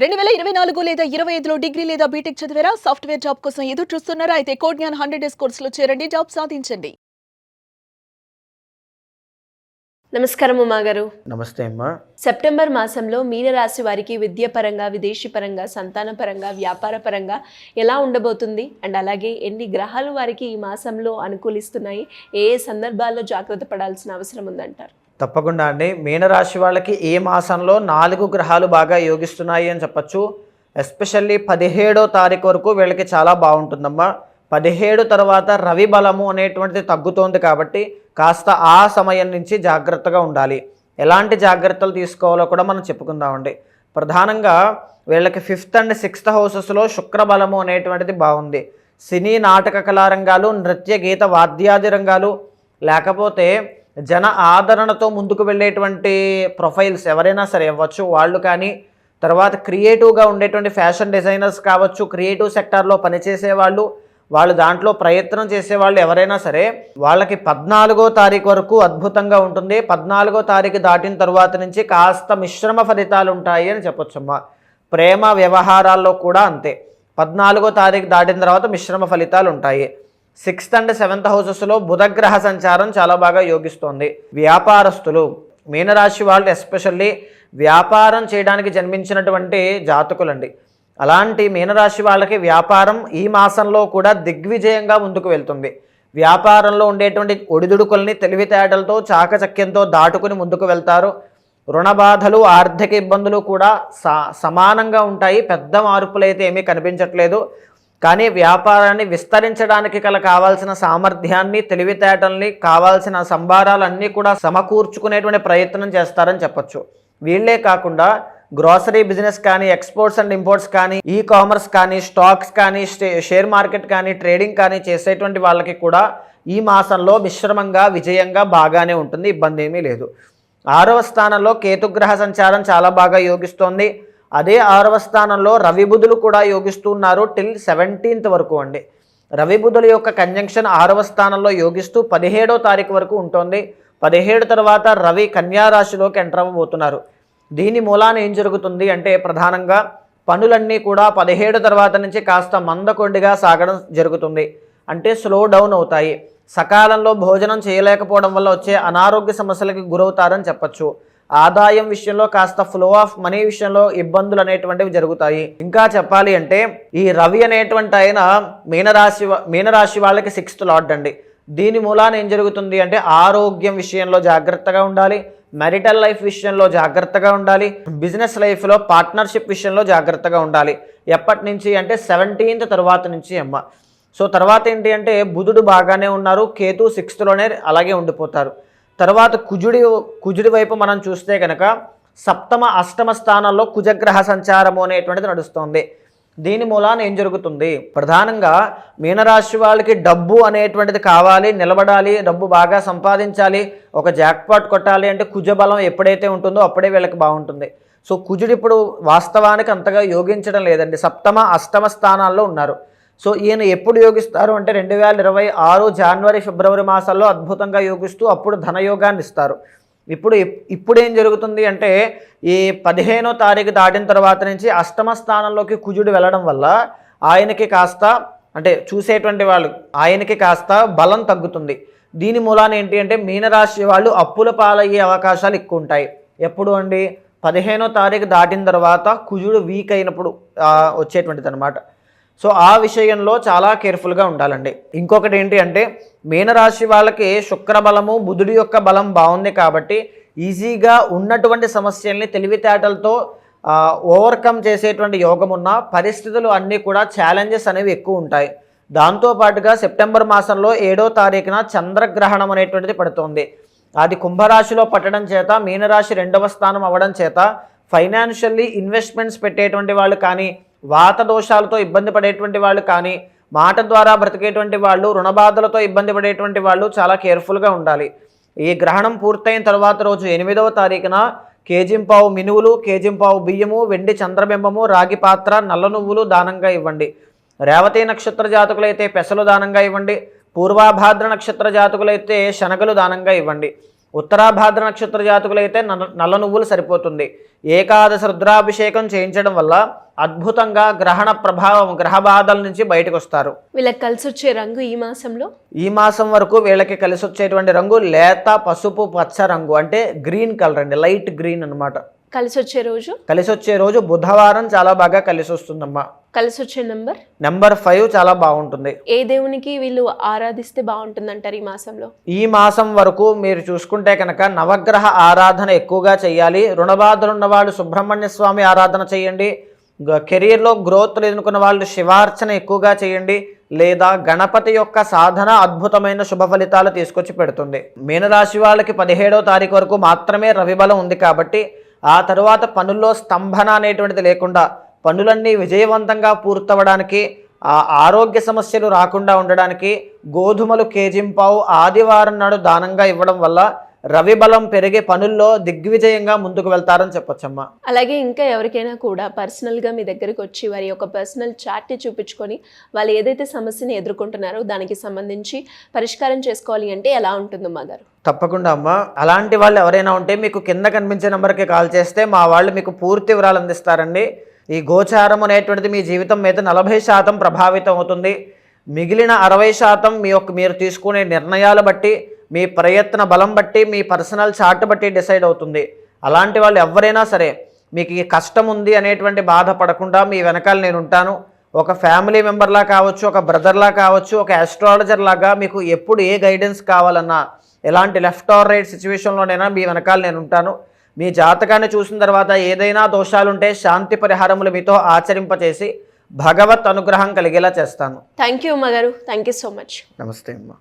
2024 లేదా 25లో డిగ్రీ లేదా బీటెక్ చదివారా? సాఫ్ట్‌వేర్ జాబ్ కోసం ఎదురు చూస్తున్నారా? అయితే కోడ్ జ్ఞాన్ 100 డేస్ కోర్సులో చేరండి, జాబ్ సాధించండి. నమస్కారం ఉమా గారు. నమస్తే అమ్మా. సెప్టెంబర్ మాసంలో మీనరాశి వారికి విద్యాపరంగా, విదేశీ పరంగా, సంతాన పరంగా, వ్యాపార పరంగా ఎలా ఉండబోతుంది? అండ్ అలాగే ఎన్ని గ్రహాలు వారికి ఈ మాసంలో అనుకూలిస్తున్నాయి? ఏ ఏ సందర్భాల్లో జాగ్రత్త పడాల్సిన అవసరం ఉందంటారు? తప్పకుండా అండి. మీనరాశి వాళ్ళకి ఈ మాసంలో 4 గ్రహాలు బాగా యోగిస్తున్నాయి అని చెప్పచ్చు. ఎస్పెషల్లీ 17వ తారీఖు వరకు వీళ్ళకి చాలా బాగుంటుందమ్మా. 17 తర్వాత రవి బలము అనేటువంటిది తగ్గుతోంది కాబట్టి కాస్త ఆ సమయం నుంచి జాగ్రత్తగా ఉండాలి. ఎలాంటి జాగ్రత్తలు తీసుకోవాలో కూడా మనం చెప్పుకుందామండి. ప్రధానంగా వీళ్ళకి 5th అండ్ 6th హౌసెస్లో శుక్రబలము అనేటువంటిది బాగుంది. సినీ నాటక కళారంగాలు, నృత్య గీత వాద్యాది రంగాలు, లేకపోతే జన ఆదరణతో ముందుకు వెళ్ళేటువంటి ప్రొఫైల్స్ ఎవరైనా సరే అవ్వచ్చు వాళ్ళు, కానీ తర్వాత క్రియేటివ్గా ఉండేటువంటి ఫ్యాషన్ డిజైనర్స్ కావచ్చు, క్రియేటివ్ సెక్టార్లో పనిచేసే వాళ్ళు దాంట్లో ప్రయత్నం చేసేవాళ్ళు ఎవరైనా సరే వాళ్ళకి 14వ తారీఖు వరకు అద్భుతంగా ఉంటుంది. 14వ తారీఖు దాటిన తర్వాత నుంచి కాస్త మిశ్రమ ఫలితాలు ఉంటాయి అని చెప్పొచ్చమ్మా. ప్రేమ వ్యవహారాల్లో కూడా అంతే. 14వ తారీఖు దాటిన తర్వాత మిశ్రమ ఫలితాలు ఉంటాయి. 6th అండ్ 7th హౌసెస్లో బుధగ్రహ సంచారం చాలా బాగా యోగిస్తోంది. వ్యాపారస్తులు, మీనరాశి వాళ్ళు ఎస్పెషల్లీ వ్యాపారం చేయడానికి జన్మించినటువంటి జాతకులండి. అలాంటి మీనరాశి వాళ్ళకి వ్యాపారం ఈ మాసంలో కూడా దిగ్విజయంగా ముందుకు వెళ్తుంది. వ్యాపారంలో ఉండేటువంటి ఒడిదుడుకుల్ని తెలివితేటలతో, చాకచక్యంతో దాటుకుని ముందుకు వెళ్తారు. రుణ బాధలు, ఆర్థిక ఇబ్బందులు కూడా సమానంగా ఉంటాయి. పెద్ద మార్పులైతే ఏమీ కనిపించట్లేదు. కానీ వ్యాపారాన్ని విస్తరించడానికి కావాల్సిన సామర్థ్యాన్ని, తెలివితేటల్ని, కావాల్సిన సంభారాలన్నీ కూడా సమకూర్చుకునేటువంటి ప్రయత్నం చేస్తారని చెప్పచ్చు. వీళ్ళే కాకుండా గ్రోసరీ బిజినెస్ కానీ, ఎక్స్పోర్ట్స్ అండ్ ఇంపోర్ట్స్ కానీ, ఈ కామర్స్ కానీ, స్టాక్స్ కానీ, షేర్ మార్కెట్ కానీ, ట్రేడింగ్ కానీ చేసేటువంటి వాళ్ళకి కూడా ఈ మాసంలో మిశ్రమంగా, విజయంగా బాగానే ఉంటుంది. ఇబ్బంది ఏమీ లేదు. 6వ స్థానంలో కేతుగ్రహ సంచారం చాలా బాగా యోగిస్తోంది. అదే 6వ స్థానంలో రవి బుధులు కూడా యోగిస్తున్నారు టిల్ 17th వరకు అండి. రవి బుధుల యొక్క కంజంక్షన్ 6వ స్థానంలో యోగిస్తూ 17వ తారీఖు వరకు ఉంటుంది. 17 తర్వాత రవి కన్యా రాశిలోకి ఎంటర్ అవ్వబోతున్నారు. దీని మూలాన ఏం జరుగుతుంది అంటే ప్రధానంగా పనులన్నీ కూడా 17 తర్వాత నుంచి కాస్త మందకొండిగా సాగడం జరుగుతుంది. అంటే స్లో డౌన్ అవుతాయి. సకాలంలో భోజనం చేయలేకపోవడం వల్ల వచ్చే అనారోగ్య సమస్యలకి గురవుతారని చెప్పచ్చు. ఆదాయం విషయంలో కాస్త ఫ్లో ఆఫ్ మనీ విషయంలో ఇబ్బందులు అనేటువంటివి జరుగుతాయి. ఇంకా చెప్పాలి అంటే ఈ రవి అనేటువంటి ఆయన మీనరాశి వాళ్ళకి 6th లార్డ్ అండి. దీని మూలాన ఏం జరుగుతుంది అంటే ఆరోగ్యం విషయంలో జాగ్రత్తగా ఉండాలి, మ్యారిటల్ లైఫ్ విషయంలో జాగ్రత్తగా ఉండాలి, బిజినెస్ లైఫ్లో పార్ట్నర్షిప్ విషయంలో జాగ్రత్తగా ఉండాలి. ఎప్పటి నుంచి అంటే 17th తర్వాత నుంచి అమ్మ. సో తర్వాత ఏంటి అంటే బుధుడు బాగానే ఉన్నారు, కేతు 6thలోనే అలాగే ఉండిపోతారు. తర్వాత కుజుడి వైపు మనం చూస్తే కనుక 7వ, 8వ స్థానాల్లో కుజగ్రహ సంచారము అనేటువంటిది నడుస్తుంది. దీని మూలాన ఏం జరుగుతుంది? ప్రధానంగా మీనరాశి వాళ్ళకి డబ్బు అనేటువంటిది కావాలి, నిలబడాలి, డబ్బు బాగా సంపాదించాలి, ఒక జాక్పాట్ కొట్టాలి అంటే కుజబలం ఎప్పుడైతే ఉంటుందో అప్పుడే వీళ్ళకి బాగుంటుంది. సో కుజుడు ఇప్పుడు వాస్తవానికి అంతగా యోగించడం లేదండి. 7వ, 8వ స్థానాల్లో ఉన్నారు. సో ఈయన ఎప్పుడు యోగిస్తారు అంటే 2026 జనవరి, ఫిబ్రవరి మాసాల్లో అద్భుతంగా యోగిస్తూ అప్పుడు ధనయోగాన్ని ఇస్తారు. ఇప్పుడు ఏం జరుగుతుంది అంటే ఈ 15వ తారీఖు దాటిన తర్వాత నుంచి 8వ స్థానంలోకి కుజుడు వెళ్ళడం వల్ల ఆయనకి కాస్త అంటే చూసేటువంటి వాళ్ళు ఆయనకి కాస్త బలం తగ్గుతుంది. దీని మూలాన ఏంటి అంటే మీనరాశి వాళ్ళు అప్పుల పాలయ్యే అవకాశాలు ఎక్కువ ఉంటాయి. ఎప్పుడు అండి? 15వ తారీఖు దాటిన తర్వాత కుజుడు వీక్ అయినప్పుడు వచ్చేటువంటిది అనమాట. సో ఆ విషయంలో చాలా కేర్ఫుల్గా ఉండాలండి. ఇంకొకటి ఏంటి అంటే మీనరాశి వాళ్ళకి శుక్రబలము, బుధుడి యొక్క బలం బాగుంది కాబట్టి ఈజీగా ఉన్నటువంటి సమస్యల్ని తెలివితేటలతో ఓవర్కమ్ చేసేటువంటి యోగం ఉన్న పరిస్థితులు అన్నీ కూడా ఛాలెంజెస్ అనేవి ఎక్కువ ఉంటాయి. దాంతోపాటుగా సెప్టెంబర్ మాసంలో 7వ తారీఖున చంద్రగ్రహణం అనేటువంటిది పడుతుంది. అది కుంభరాశిలో పట్టడం చేత మీనరాశి 2వ స్థానం అవ్వడం చేత ఫైనాన్షియల్లీ ఇన్వెస్ట్మెంట్స్ పెట్టేటువంటి వాళ్ళు కానీ, వాత దోషాలతో ఇబ్బంది పడేటువంటి వాళ్ళు కానీ, మాట ద్వారా బ్రతికేటువంటి వాళ్ళు, రుణబాధలతో ఇబ్బంది పడేటువంటి వాళ్ళు చాలా కేర్ఫుల్గా ఉండాలి. ఈ గ్రహణం పూర్తయిన తర్వాత రోజు 8వ తారీఖున కేజింపావు మినువులు, కేజింపావు బియ్యము, వెండి చంద్రబింబము, రాగి పాత్ర, నల్ల నువ్వులు దానంగా ఇవ్వండి. రేవతి నక్షత్ర జాతకులైతే పెసలు దానంగా ఇవ్వండి. పూర్వాభాద్ర నక్షత్ర జాతకులైతే శనగలు దానంగా ఇవ్వండి. ఉత్తరాభాద్ర నక్షత్ర జాతకులైతే నల్ల నువ్వులు సరిపోతుంది. ఏకాదశ రుద్రాభిషేకం చేయించడం వల్ల అద్భుతంగా గ్రహణ ప్రభావం, గ్రహ బాధల నుంచి బయటకు వస్తారు. వీళ్ళకి కలిసి వచ్చే రంగు ఈ మాసంలో? ఈ మాసం వరకు వీళ్ళకి కలిసి వచ్చేటువంటి రంగు లేత పసుపు పచ్చ రంగు, అంటే గ్రీన్ కలర్ అండి, లైట్ గ్రీన్ అన్నమాట. కలిసి వచ్చే రోజు? కలిసి వచ్చే రోజు బుధవారం చాలా బాగా కలిసి వస్తుందమ్మా. కలిసి వచ్చే నెంబర్ 5 చాలా బాగుంటుంది. ఏ దేవునికి వీళ్ళు ఆరాధిస్తే బాగుంటుంది అంటారు ఈ మాసంలో? ఈ మాసం వరకు మీరు చూసుకుంటే కనుక నవగ్రహ ఆరాధన ఎక్కువగా చేయాలి. రుణబాధలు ఉన్నవాళ్ళు సుబ్రహ్మణ్య స్వామి ఆరాధన చేయండి. కెరీర్లో గ్రోత్ లేదనుకున్న వాళ్ళు శివార్చన ఎక్కువగా చేయండి, లేదా గణపతి యొక్క సాధన అద్భుతమైన శుభ ఫలితాలు తీసుకొచ్చి పెడుతుంది. మీనరాశి వాళ్ళకి 17వ తారీఖు వరకు మాత్రమే రవిబలం ఉంది కాబట్టి ఆ తరువాత పనుల్లో స్తంభన అనేటువంటిది లేకుండా పనులన్నీ విజయవంతంగా పూర్తవడానికి, ఆ ఆరోగ్య సమస్యలు రాకుండా ఉండడానికి గోధుమలు కేజింపావు ఆదివారం నాడు దానంగా ఇవ్వడం వల్ల రవి బలం పెరిగే పనుల్లో దిగ్విజయంగా ముందుకు వెళ్తారని చెప్పొచ్చమ్మా. అలాగే ఇంకా ఎవరికైనా కూడా పర్సనల్గా మీ దగ్గరికి వచ్చి వారి యొక్క పర్సనల్ చార్ట్ని చూపించుకొని వాళ్ళు ఏదైతే సమస్యని ఎదుర్కొంటున్నారో దానికి సంబంధించి పరిష్కారం చేసుకోవాలి అంటే ఎలా ఉంటుందమ్మా గారు? తప్పకుండా అమ్మా. అలాంటి వాళ్ళు ఎవరైనా ఉంటే మీకు కింద కనిపించే నెంబర్కి కాల్ చేస్తే మా వాళ్ళు మీకు పూర్తి వివరాలు అందిస్తారండి. ఈ గోచారం అనేటువంటిది మీ జీవితం మీద 40% ప్రభావితం అవుతుంది. మిగిలిన 60% మీరు తీసుకునే నిర్ణయాలు బట్టి, మీ ప్రయత్న బలం బట్టి, మీ పర్సనల్ చార్ట్ బట్టి డిసైడ్ అవుతుంది. అలాంటి వాళ్ళు ఎవరైనా సరే మీకు ఈ కష్టం ఉంది అనేటువంటి బాధపడకుండా మీ వెనకాల నేను ఉంటాను. ఒక ఫ్యామిలీ మెంబర్లా కావచ్చు, ఒక బ్రదర్లా కావచ్చు, ఒక ఆస్ట్రాలజర్ లాగా మీకు ఎప్పుడు ఏ గైడెన్స్ కావాలన్నా, ఎలాంటి లెఫ్ట్ ఆర్ రైట్ సిచ్యువేషన్లోనైనా మీ వెనకాల నేను ఉంటాను. మీ జాతకాన్ని చూసిన తర్వాత ఏదైనా దోషాలుంటే శాంతి పరిహారములు మీతో ఆచరింపచేసి భగవత్ అనుగ్రహం కలిగేలా చేస్తాను. థ్యాంక్ యూ అమ్మ గారు. Thank you so much. నమస్తే అమ్మా.